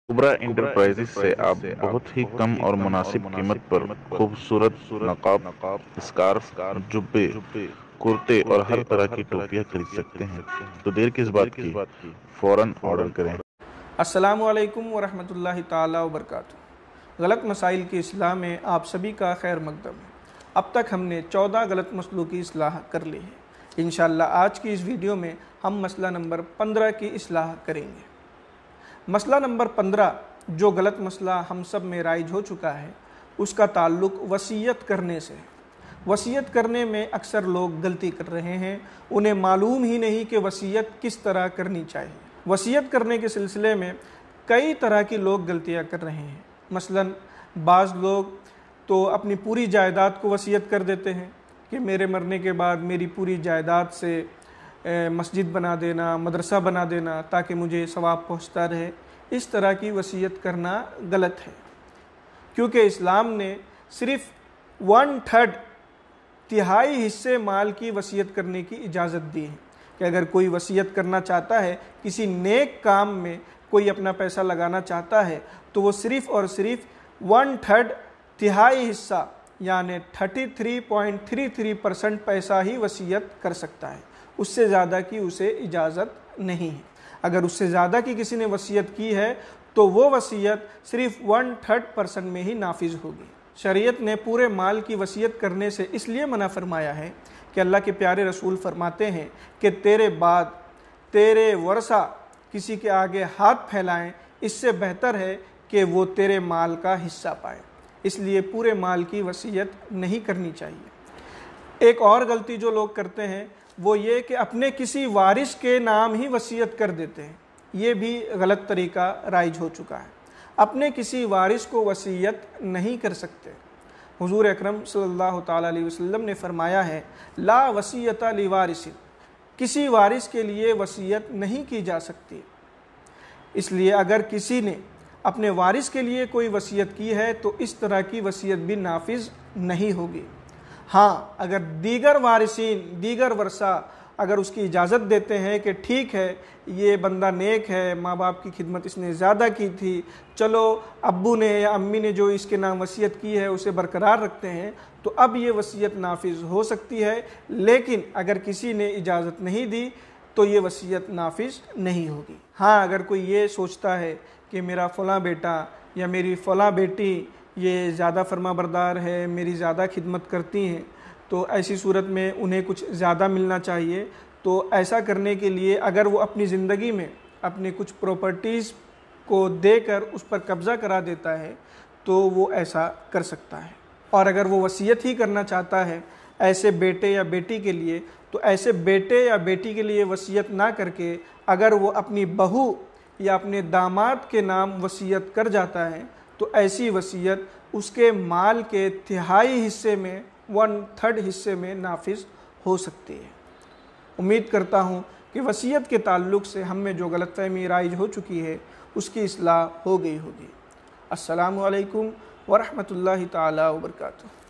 कुबरा enterprises से आप बहुत ही कम और मुनासिब कीमत पर खूबसूरत नकाब, स्कार्फ, जुब्बे, कुर्ते और हर तरह की टोपियाँ खरीद सकते हैं। तो देर किस बात की, फौरन ऑर्डर करें। अस्सलामु अलैकुम वरहमतुल्लाहि ताला वबरकातुहू। गलत मसाइल की इस्लाह में आप सभी का खैर मकदम है। अब तक हमने 14 गलत मसलों की इस्लाह कर ली है। इंशाअल्लाह आज की इस वीडियो में हम मसला नंबर 15 की इस्लाह करेंगे। मसला नंबर 15 जो गलत मसला हम सब में राइज हो चुका है, उसका ताल्लुक़ वसीयत करने से है। वसीयत करने में अक्सर लोग गलती कर रहे हैं, उन्हें मालूम ही नहीं कि वसीयत किस तरह करनी चाहिए। वसीयत करने के सिलसिले में कई तरह की लोग गलतियां कर रहे हैं। मसलन बाज़ लोग तो अपनी पूरी जायदाद को वसीयत कर देते हैं कि मेरे मरने के बाद मेरी पूरी जायदाद से मस्जिद बना देना, मदरसा बना देना, ताकि मुझे सवाब पहुँचता रहे। इस तरह की वसीयत करना गलत है, क्योंकि इस्लाम ने सिर्फ़ 1/3 तिहाई हिस्से माल की वसीयत करने की इजाज़त दी है कि अगर कोई वसीयत करना चाहता है, किसी नेक काम में कोई अपना पैसा लगाना चाहता है, तो वो सिर्फ़ और सिर्फ 1/3 तिहाई हिस्सा यानी 33.33% पैसा ही वसीयत कर सकता है। उससे ज़्यादा की उसे इजाज़त नहीं है। अगर उससे ज़्यादा की किसी ने वसीयत की है तो वो वसीयत सिर्फ 1/3% में ही नाफिज होगी। शरीयत ने पूरे माल की वसीयत करने से इसलिए मना फरमाया है कि अल्लाह के प्यारे रसूल फरमाते हैं कि तेरे बाद तेरे वरसा किसी के आगे हाथ फैलाएं, इससे बेहतर है कि वो तेरे माल का हिस्सा पाए। इसलिए पूरे माल की वसीयत नहीं करनी चाहिए। एक और गलती जो लोग करते हैं वो ये कि अपने किसी वारिस के नाम ही वसीयत कर देते हैं। ये भी गलत तरीका राइज हो चुका है। अपने किसी वारिस को वसीयत नहीं कर सकते। हुजूर अकरम सल्लल्लाहु ताला अलैहि वसल्लम ने फरमाया है, ला वसीयता लिवारिसिन, किसी वारिस के लिए वसीयत नहीं की जा सकती। इसलिए अगर किसी ने अपने वारिस के लिए कोई वसीयत की है तो इस तरह की वसीयत भी नाफिज नहीं होगी। हाँ, अगर दीगर वारिसीन, दीगर वर्सा अगर उसकी इजाज़त देते हैं कि ठीक है, ये बंदा नेक है, माँ बाप की खिदमत इसने ज़्यादा की थी, चलो अब्बू ने या अम्मी ने जो इसके नाम वसीयत की है उसे बरकरार रखते हैं, तो अब ये वसीयत नाफिज हो सकती है। लेकिन अगर किसी ने इजाज़त नहीं दी तो ये वसीयत नाफिज नहीं होगी। हाँ, अगर कोई ये सोचता है कि मेरा फ़लाँ बेटा या मेरी फ़लाँ बेटी ये ज़्यादा फरमाबरदार है, मेरी ज़्यादा खिदमत करती हैं, तो ऐसी सूरत में उन्हें कुछ ज़्यादा मिलना चाहिए। तो ऐसा करने के लिए अगर वो अपनी ज़िंदगी में अपने कुछ प्रॉपर्टीज़ को देकर उस पर कब्ज़ा करा देता है तो वो ऐसा कर सकता है। और अगर वो वसीयत ही करना चाहता है ऐसे बेटे या बेटी के लिए, तो ऐसे बेटे या बेटी के लिए वसीयत ना करके अगर वो अपनी बहू या अपने दामाद के नाम वसीयत कर जाता है तो ऐसी वसीयत उसके माल के तिहाई हिस्से में 1/3 हिस्से में नाफिज हो सकती है। उम्मीद करता हूँ कि वसीयत के ताल्लुक़ से हम में जो गलतफ़हमी राइज हो चुकी है उसकी इस्लाह हो गई होगी। अस्सलामु अलैकुम वरहमतुल्लाहि ताला वबरकातुहू।